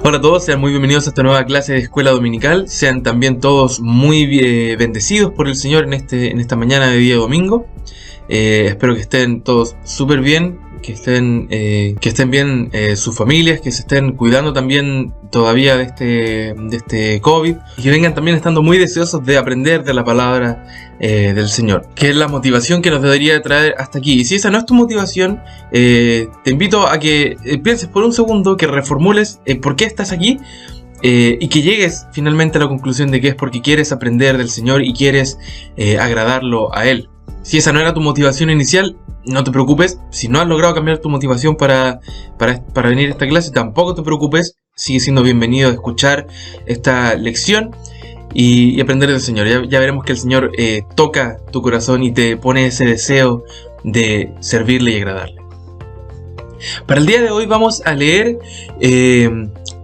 Hola a todos, sean muy bienvenidos a esta nueva clase de escuela dominical. Sean también todos muy bendecidos por el Señor en esta mañana de día domingo. Espero que estén todos súper bien, que estén bien sus familias, que se estén cuidando también todavía de este COVID, y que vengan también estando muy deseosos de aprender de la palabra del Señor, que es la motivación que nos debería traer hasta aquí. Y si esa no es tu motivación, te invito a que pienses por un segundo, que reformules por qué estás aquí, y que llegues finalmente a la conclusión de que es porque quieres aprender del Señor y quieres agradarlo a Él. Si esa no era tu motivación inicial, no te preocupes. Si no has logrado cambiar tu motivación para venir a esta clase, tampoco te preocupes. Sigue siendo bienvenido a escuchar esta lección y aprender del Señor. Ya veremos que el Señor toca tu corazón y te pone ese deseo de servirle y agradarle. Para el día de hoy vamos a leer...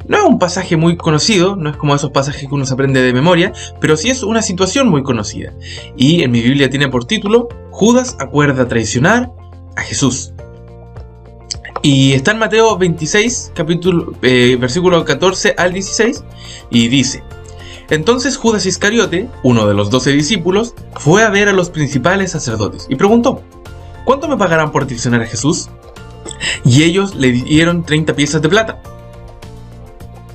no es un pasaje muy conocido, no es como esos pasajes que uno se aprende de memoria, pero sí es una situación muy conocida. Y en mi Biblia tiene por título: Judas acuerda traicionar a Jesús. Y está en Mateo 26, versículo 14 al 16, y dice: Entonces Judas Iscariote, uno de los 12 discípulos, fue a ver a los principales sacerdotes y preguntó: ¿Cuánto me pagarán por traicionar a Jesús? Y ellos le dieron 30 piezas de plata.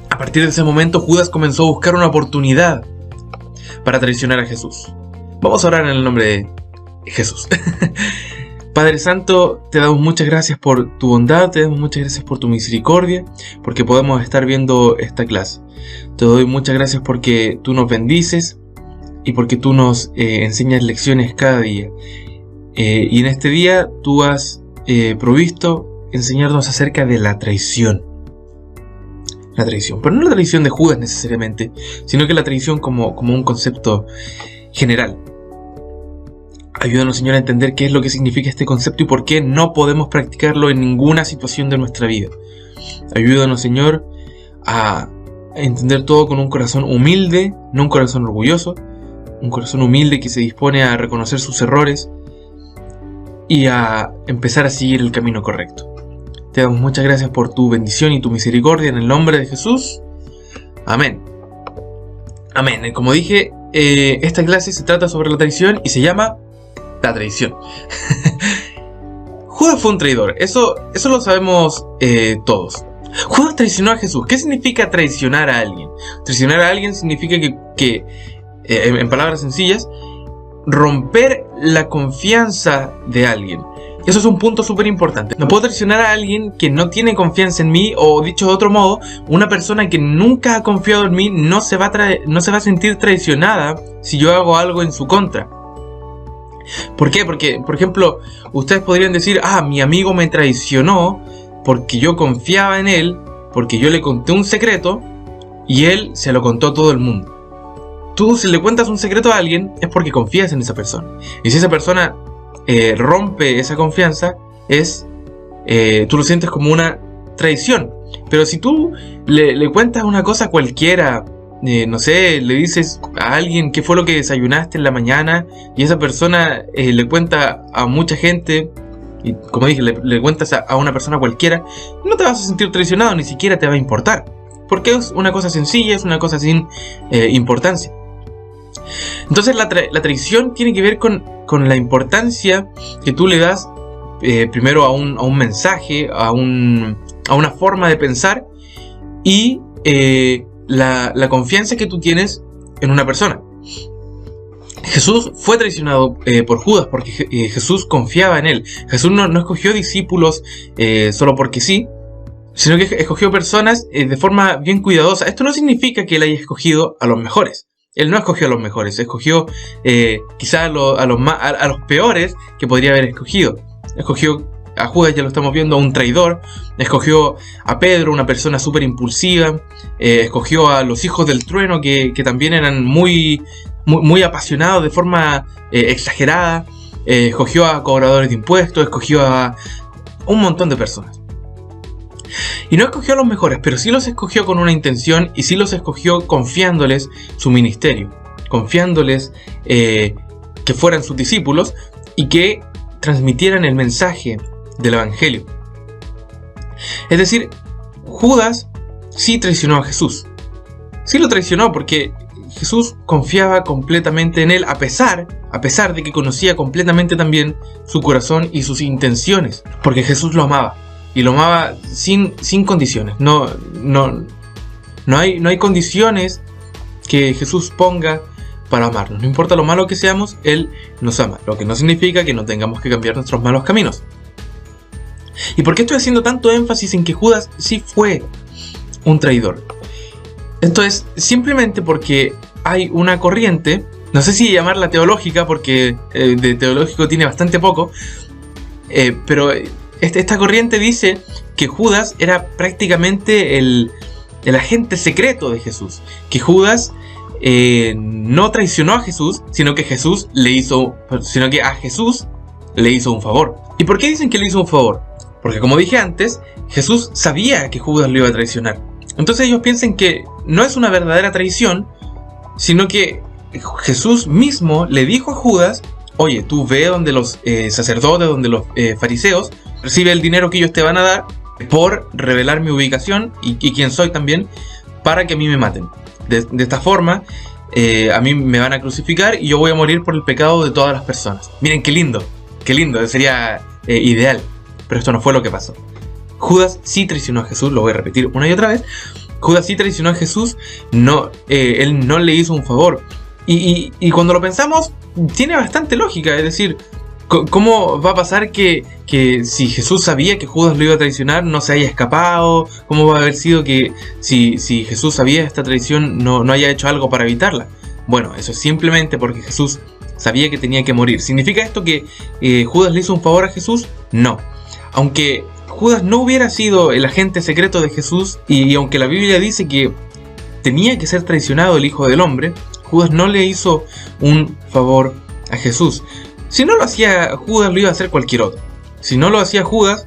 A partir de ese momento, Judas comenzó a buscar una oportunidad para traicionar a Jesús. Vamos a orar en el nombre de Jesús. Padre Santo, te damos muchas gracias por tu bondad, te damos muchas gracias por tu misericordia, porque podemos estar viendo esta clase. Te doy muchas gracias porque tú nos bendices y porque tú nos enseñas lecciones cada día. Y en este día tú has provisto enseñarnos acerca de la traición. La traición, pero no la traición de Judas necesariamente, sino que la traición como un concepto general. Ayúdanos, Señor, a entender qué es lo que significa este concepto y por qué no podemos practicarlo en ninguna situación de nuestra vida. Ayúdanos, Señor, a entender todo con un corazón humilde, no un corazón orgulloso, un corazón humilde que se dispone a reconocer sus errores y a empezar a seguir el camino correcto. Te damos muchas gracias por tu bendición y tu misericordia en el nombre de Jesús. Amén. Amén. Como dije, esta clase se trata sobre la traición y se llama la traición. Judas fue un traidor. Eso lo sabemos todos. Judas traicionó a Jesús. ¿Qué significa traicionar a alguien? Traicionar a alguien significa que en palabras sencillas, romper la confianza de alguien. Eso es un punto súper importante. No puedo traicionar a alguien que no tiene confianza en mí, o dicho de otro modo, una persona que nunca ha confiado en mí no se va a sentir traicionada si yo hago algo en su contra. ¿Por qué? Porque, por ejemplo, ustedes podrían decir: mi amigo me traicionó porque yo confiaba en él, porque yo le conté un secreto y él se lo contó a todo el mundo. Tú, si le cuentas un secreto a alguien, es porque confías en esa persona. Y si esa persona rompe esa confianza, tú lo sientes como una traición. Pero si tú le cuentas una cosa cualquiera, no sé, le dices a alguien qué fue lo que desayunaste en la mañana, y esa persona le cuenta a mucha gente, y como dije, le cuentas a una persona cualquiera, no te vas a sentir traicionado, ni siquiera te va a importar, porque es una cosa sencilla, es una cosa sin importancia. Entonces la traición tiene que ver con la importancia que tú le das primero a un mensaje, a una forma de pensar, y la confianza que tú tienes en una persona. Jesús fue traicionado por Judas porque Jesús confiaba en él. Jesús no escogió discípulos solo porque sí, sino que escogió personas de forma bien cuidadosa. Esto no significa que él haya escogido a los mejores. Él no escogió a los mejores, escogió quizás a los peores que podría haber escogido. Escogió a Judas, ya lo estamos viendo, a un traidor. Escogió a Pedro, una persona súper impulsiva. Escogió a los hijos del trueno, que también eran muy apasionados de forma exagerada. Escogió a cobradores de impuestos, escogió a un montón de personas. Y no escogió a los mejores, pero sí los escogió con una intención, y sí los escogió confiándoles su ministerio, confiándoles que fueran sus discípulos y que transmitieran el mensaje del Evangelio. Es decir, Judas sí traicionó a Jesús. Sí lo traicionó porque Jesús confiaba completamente en él, a pesar de que conocía completamente también su corazón y sus intenciones. Porque Jesús lo amaba. Y lo amaba sin condiciones. No hay condiciones que Jesús ponga para amarnos. No importa lo malo que seamos, Él nos ama. Lo que no significa que no tengamos que cambiar nuestros malos caminos. ¿Y por qué estoy haciendo tanto énfasis en que Judas sí fue un traidor? Esto es simplemente porque hay una corriente, no sé si llamarla teológica, porque de teológico tiene bastante poco, pero esta corriente dice que Judas era prácticamente el agente secreto de Jesús. Que Judas no traicionó a Jesús, sino que a Jesús le hizo un favor. ¿Y por qué dicen que le hizo un favor? Porque como dije antes, Jesús sabía que Judas lo iba a traicionar. Entonces ellos piensan que no es una verdadera traición, sino que Jesús mismo le dijo a Judas: oye, tú ve donde los sacerdotes, donde los fariseos, recibe el dinero que ellos te van a dar por revelar mi ubicación y quién soy también, para que a mí me maten. De esta forma, a mí me van a crucificar y yo voy a morir por el pecado de todas las personas. Miren qué lindo, sería ideal. Pero esto no fue lo que pasó. Judas sí traicionó a Jesús, lo voy a repetir una y otra vez. Judas sí traicionó a Jesús, él no le hizo un favor. Y cuando lo pensamos, tiene bastante lógica. Es decir, ¿cómo va a pasar que si Jesús sabía que Judas lo iba a traicionar, no se haya escapado? ¿Cómo va a haber sido que si Jesús sabía esta traición, no haya hecho algo para evitarla? Bueno, eso es simplemente porque Jesús sabía que tenía que morir. ¿Significa esto que Judas le hizo un favor a Jesús? No. Aunque Judas no hubiera sido el agente secreto de Jesús, y aunque la Biblia dice que tenía que ser traicionado el Hijo del Hombre, Judas no le hizo un favor a Jesús. Si no lo hacía Judas, lo iba a hacer cualquier otro. Si no lo hacía Judas,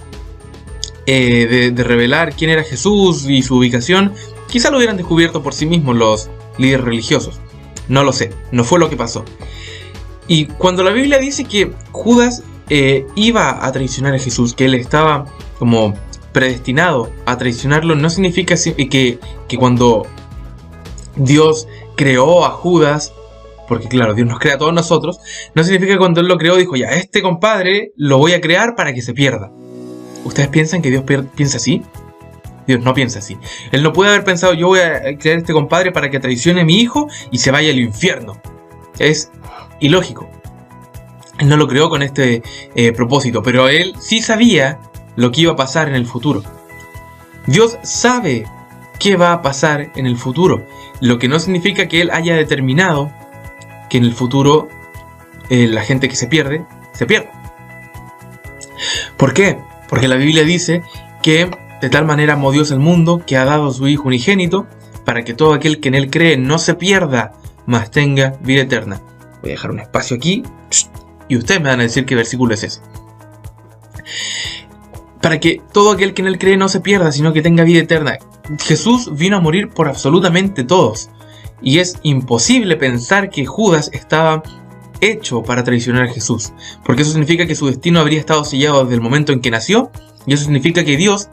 de revelar quién era Jesús y su ubicación, quizá lo hubieran descubierto por sí mismos los líderes religiosos. No lo sé, no fue lo que pasó. Y cuando la Biblia dice que Judas iba a traicionar a Jesús, que él estaba como predestinado a traicionarlo, no significa que cuando Dios creó a Judas, porque claro, Dios nos crea a todos nosotros, no significa que cuando Él lo creó dijo: ya, este compadre lo voy a crear para que se pierda. ¿Ustedes piensan que Dios piensa así? Dios no piensa así. Él no puede haber pensado: yo voy a crear a este compadre para que traicione a mi hijo y se vaya al infierno. Es ilógico. Él no lo creó con este propósito, pero Él sí sabía lo que iba a pasar en el futuro. Dios sabe qué va a pasar en el futuro, lo que no significa que Él haya determinado que en el futuro la gente que se pierde, se pierda. ¿Por qué? Porque la Biblia dice que de tal manera amó Dios el mundo que ha dado a su Hijo unigénito para que todo aquel que en Él cree no se pierda, mas tenga vida eterna. Voy a dejar un espacio aquí y ustedes me van a decir qué versículo es ese. Para que todo aquel que en Él cree no se pierda, sino que tenga vida eterna. Jesús vino a morir por absolutamente todos. Y es imposible pensar que Judas estaba hecho para traicionar a Jesús. Porque eso significa que su destino habría estado sellado desde el momento en que nació. Y eso significa que Dios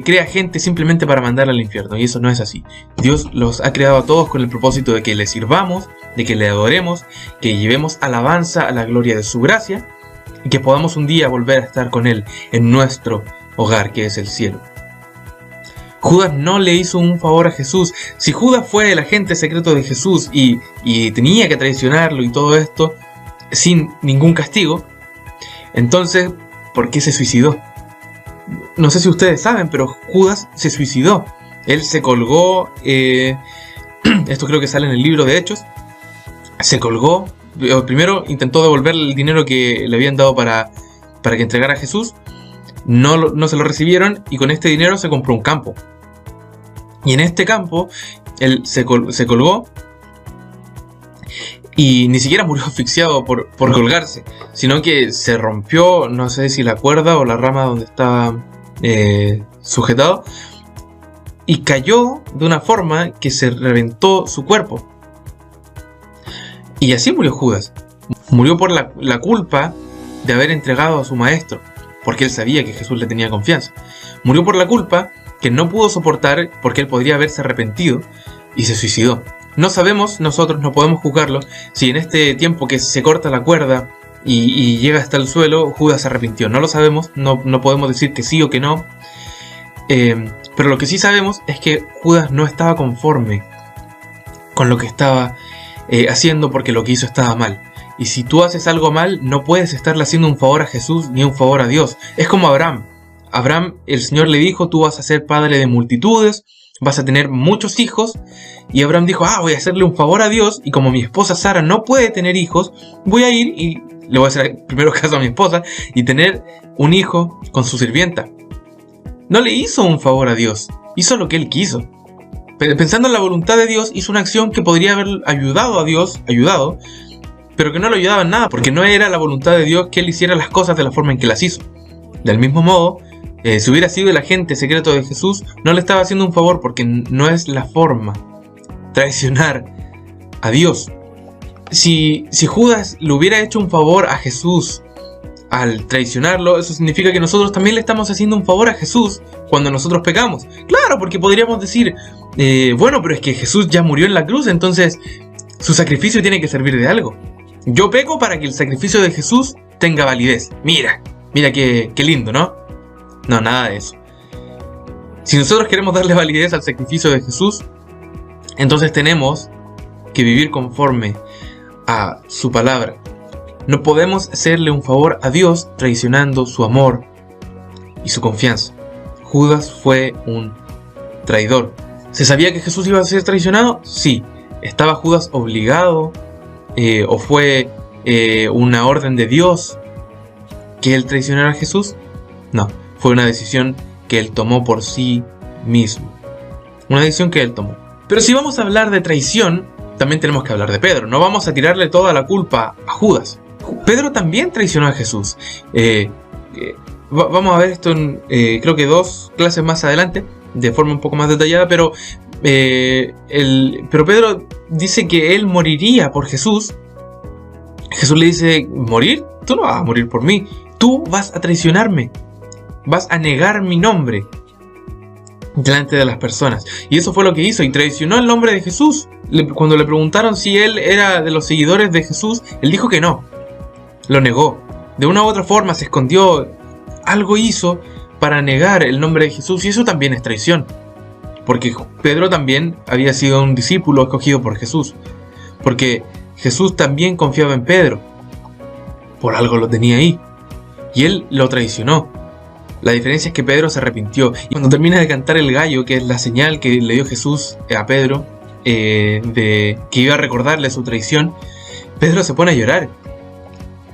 crea gente simplemente para mandarla al infierno. Y eso no es así. Dios los ha creado a todos con el propósito de que le sirvamos, de que le adoremos, que llevemos alabanza a la gloria de su gracia, y que podamos un día volver a estar con Él en nuestro hogar, que es el cielo. Judas no le hizo un favor a Jesús. Si Judas fue el agente secreto de Jesús y tenía que traicionarlo y todo esto sin ningún castigo, entonces, ¿por qué se suicidó? No sé si ustedes saben, pero Judas se suicidó. Él se colgó, esto creo que sale en el libro de Hechos, se colgó. Primero intentó devolver el dinero que le habían dado para que entregara a Jesús. No se lo recibieron y con este dinero se compró un campo. Y en este campo él se colgó y ni siquiera murió asfixiado por colgarse, sino que se rompió, no sé si la cuerda o la rama donde estaba sujetado, y cayó de una forma que se reventó su cuerpo. Y así murió Judas. Murió por la culpa de haber entregado a su maestro, porque él sabía que Jesús le tenía confianza. Murió por la culpa que no pudo soportar porque él podría haberse arrepentido y se suicidó. No sabemos, nosotros no podemos juzgarlo, si en este tiempo que se corta la cuerda y llega hasta el suelo, Judas se arrepintió. No lo sabemos, no podemos decir que sí o que no. Pero lo que sí sabemos es que Judas no estaba conforme con lo que estaba haciendo, porque lo que hizo estaba mal. Y si tú haces algo mal, no puedes estarle haciendo un favor a Jesús ni un favor a Dios. Es como Abraham. Abraham, el Señor le dijo: tú vas a ser padre de multitudes, vas a tener muchos hijos. Y Abraham dijo: voy a hacerle un favor a Dios, y como mi esposa Sara no puede tener hijos, voy a ir y le voy a hacer primero caso a mi esposa y tener un hijo con su sirvienta. No le hizo un favor a Dios, hizo lo que él quiso. Pensando en la voluntad de Dios, hizo una acción que podría haber ayudado a Dios, pero que no lo ayudaba en nada, porque no era la voluntad de Dios que él hiciera las cosas de la forma en que las hizo. Del mismo modo, si hubiera sido el agente secreto de Jesús, no le estaba haciendo un favor, porque no es la forma traicionar a Dios. Si Judas le hubiera hecho un favor a Jesús al traicionarlo, eso significa que nosotros también le estamos haciendo un favor a Jesús cuando nosotros pecamos. Claro, porque podríamos decir, bueno, pero es que Jesús ya murió en la cruz, entonces su sacrificio tiene que servir de algo. Yo peco para que el sacrificio de Jesús tenga validez. Mira qué lindo, ¿no? No, nada de eso. Si nosotros queremos darle validez al sacrificio de Jesús, entonces tenemos que vivir conforme a su palabra. No podemos hacerle un favor a Dios traicionando su amor y su confianza. Judas fue un traidor. ¿Se sabía que Jesús iba a ser traicionado? Sí. ¿Estaba Judas obligado? ¿O fue una orden de Dios que él traicionara a Jesús? No, fue una decisión que él tomó por sí mismo. Una decisión que él tomó. Pero si vamos a hablar de traición, también tenemos que hablar de Pedro. No vamos a tirarle toda la culpa a Judas. Pedro también traicionó a Jesús. Vamos a ver esto en creo que 2 clases más adelante, de forma un poco más detallada, pero Pedro dice que él moriría por Jesús. Jesús le dice: ¿morir? Tú no vas a morir por mí. Tú vas a traicionarme. Vas a negar mi nombre delante de las personas. Y eso fue lo que hizo, y traicionó el nombre de Jesús. Cuando le preguntaron si él era de los seguidores de Jesús, él dijo que no. Lo negó. De una u otra forma se escondió. Algo hizo para negar el nombre de Jesús, y eso también es traición. Porque Pedro también había sido un discípulo escogido por Jesús. Porque Jesús también confiaba en Pedro. Por algo lo tenía ahí. Y él lo traicionó. La diferencia es que Pedro se arrepintió. Y cuando termina de cantar el gallo, que es la señal que le dio Jesús a Pedro, de que iba a recordarle su traición, Pedro se pone a llorar.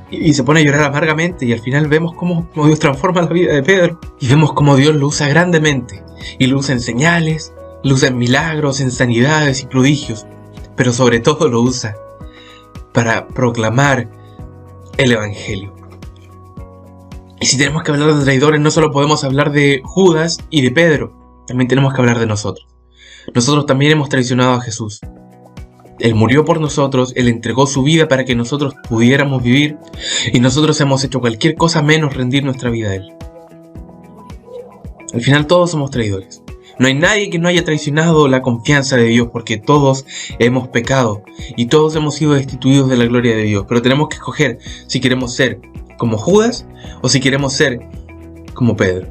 Y se pone a llorar amargamente, y al final vemos cómo Dios transforma la vida de Pedro. Y vemos cómo Dios lo usa grandemente. Y lo usa en señales, lo usa en milagros, en sanidades y prodigios. Pero sobre todo lo usa para proclamar el Evangelio. Y si tenemos que hablar de traidores, no solo podemos hablar de Judas y de Pedro, también tenemos que hablar de nosotros. Nosotros también hemos traicionado a Jesús. Él murió por nosotros, Él entregó su vida para que nosotros pudiéramos vivir, y nosotros hemos hecho cualquier cosa menos rendir nuestra vida a Él. Al final todos somos traidores. No hay nadie que no haya traicionado la confianza de Dios, porque todos hemos pecado y todos hemos sido destituidos de la gloria de Dios. Pero tenemos que escoger si queremos ser como Judas o si queremos ser como Pedro.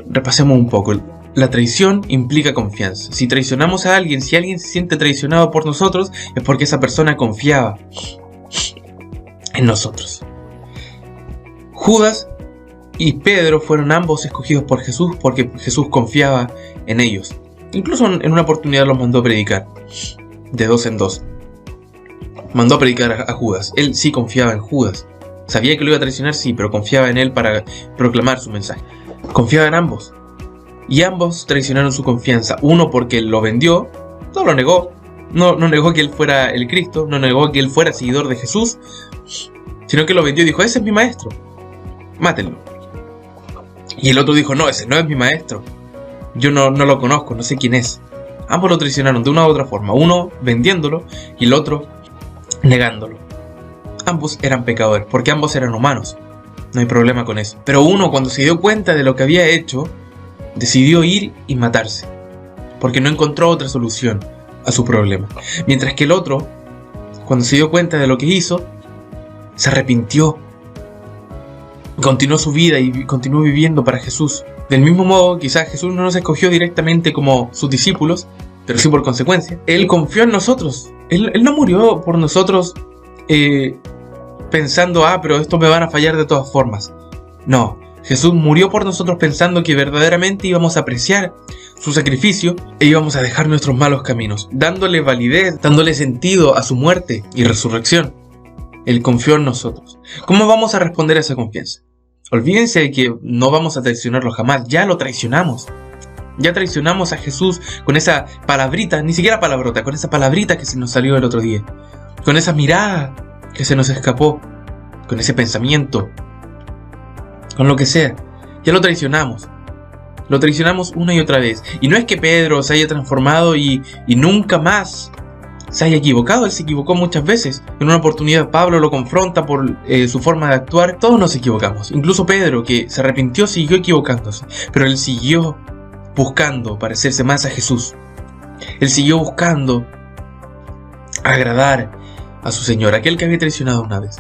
Repasemos un poco. La traición implica confianza. Si traicionamos a alguien, si alguien se siente traicionado por nosotros, es porque esa persona confiaba en nosotros. Judas y Pedro fueron ambos escogidos por Jesús porque Jesús confiaba en ellos. Incluso en una oportunidad los mandó a predicar, de 2 en 2. Mandó a predicar a Judas. Él sí confiaba en Judas. Sabía que lo iba a traicionar, sí, pero confiaba en él para proclamar su mensaje. Confiaba en ambos. Y ambos traicionaron su confianza. Uno porque lo vendió, no lo negó. No negó que él fuera el Cristo, no negó que él fuera seguidor de Jesús, sino que lo vendió y dijo: ese es mi maestro, mátenlo. Y el otro dijo: no, ese no es mi maestro, yo no lo conozco, no sé quién es. Ambos lo traicionaron de una u otra forma, uno vendiéndolo y el otro negándolo. Ambos eran pecadores, porque ambos eran humanos, no hay problema con eso. Pero uno, cuando se dio cuenta de lo que había hecho, decidió ir y matarse, porque no encontró otra solución a su problema. Mientras que el otro, cuando se dio cuenta de lo que hizo, se arrepintió, continuó su vida y continuó viviendo para Jesús. Del mismo modo, quizás Jesús no nos escogió directamente como sus discípulos, pero sí por consecuencia. Él confió en nosotros. Él no murió por nosotros pensando, pero esto me van a fallar de todas formas. No, Jesús murió por nosotros pensando que verdaderamente íbamos a apreciar su sacrificio e íbamos a dejar nuestros malos caminos, dándole validez, dándole sentido a su muerte y resurrección. Él confió en nosotros. ¿Cómo vamos a responder a esa confianza? Olvídense de que no vamos a traicionarlo jamás. Ya lo traicionamos. Ya traicionamos a Jesús con esa palabrita, ni siquiera palabrota, con esa palabrita que se nos salió el otro día, con esa mirada que se nos escapó, con ese pensamiento, con lo que sea. Ya lo traicionamos. Lo traicionamos una y otra vez. Y no es que Pedro se haya transformado y nunca más se haya equivocado. Él se equivocó muchas veces. En una oportunidad Pablo lo confronta por su forma de actuar. Todos nos equivocamos. Incluso Pedro, que se arrepintió, siguió equivocándose. Pero él siguió buscando parecerse más a Jesús. Él siguió buscando agradar a su Señor, aquel que había traicionado una vez.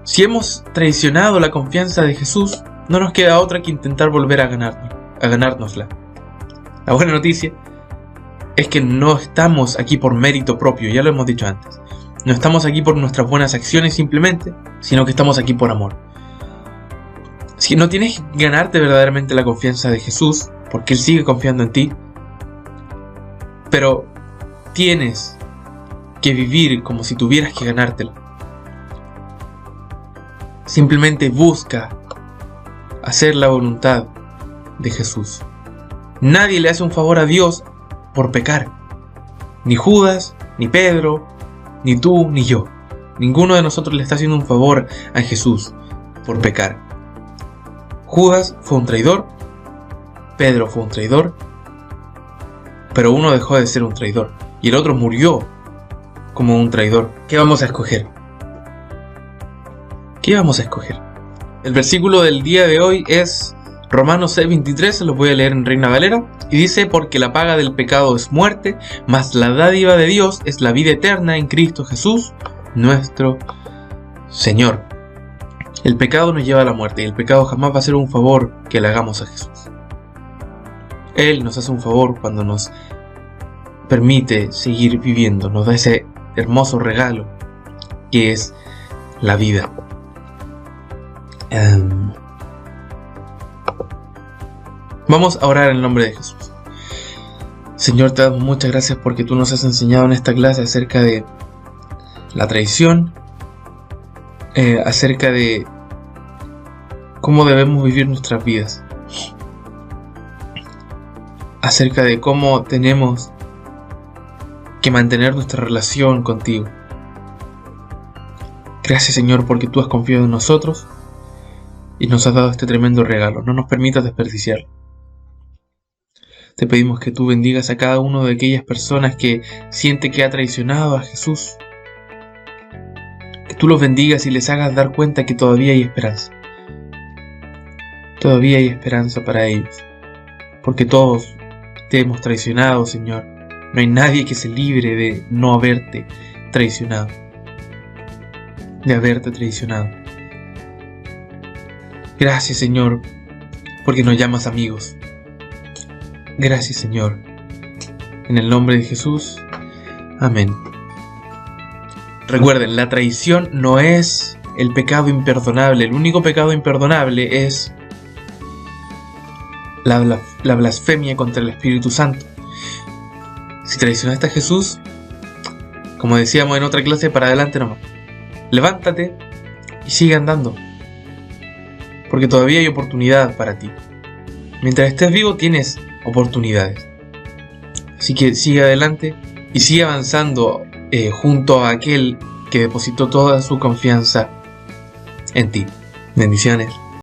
Si hemos traicionado la confianza de Jesús, no nos queda otra que intentar volver a ganárnosla. La buena noticia es que no estamos aquí por mérito propio, ya lo hemos dicho antes. No estamos aquí por nuestras buenas acciones simplemente, sino que estamos aquí por amor. Si no tienes que ganarte verdaderamente la confianza de Jesús, porque Él sigue confiando en ti, pero tienes que vivir como si tuvieras que ganártela. Simplemente busca hacer la voluntad de Jesús. Nadie le hace un favor a Dios por pecar. Ni Judas, ni Pedro, ni tú, ni yo. Ninguno de nosotros le está haciendo un favor a Jesús por pecar. Judas fue un traidor, Pedro fue un traidor, pero uno dejó de ser un traidor y el otro murió como un traidor. ¿Qué vamos a escoger? ¿Qué vamos a escoger? El versículo del día de hoy es Romanos 6:23, se los voy a leer en Reina Valera, y dice: porque la paga del pecado es muerte, mas la dádiva de Dios es la vida eterna en Cristo Jesús, nuestro Señor. El pecado nos lleva a la muerte, y el pecado jamás va a ser un favor que le hagamos a Jesús. Él nos hace un favor cuando nos permite seguir viviendo, nos da ese hermoso regalo que es la vida. Vamos a orar en el nombre de Jesús. Señor, te damos muchas gracias porque tú nos has enseñado en esta clase acerca de la traición, acerca de cómo debemos vivir nuestras vidas, acerca de cómo tenemos que mantener nuestra relación contigo. Gracias, Señor, porque tú has confiado en nosotros y nos has dado este tremendo regalo. No nos permitas desperdiciarlo. Te pedimos que tú bendigas a cada uno de aquellas personas que siente que ha traicionado a Jesús. Que tú los bendigas y les hagas dar cuenta que todavía hay esperanza. Todavía hay esperanza para ellos. Porque todos te hemos traicionado, Señor. No hay nadie que se libre de no haberte traicionado. De haberte traicionado. Gracias, Señor, porque nos llamas amigos. Gracias, Señor. En el nombre de Jesús. Amén. Recuerden, la traición no es el pecado imperdonable. El único pecado imperdonable es la blasfemia contra el Espíritu Santo. Si traicionaste a Jesús, como decíamos en otra clase, para adelante nomás. Levántate y sigue andando, porque todavía hay oportunidad para ti. Mientras estés vivo tienes oportunidades. Así que sigue adelante y sigue avanzando junto a aquel que depositó toda su confianza en ti. Bendiciones.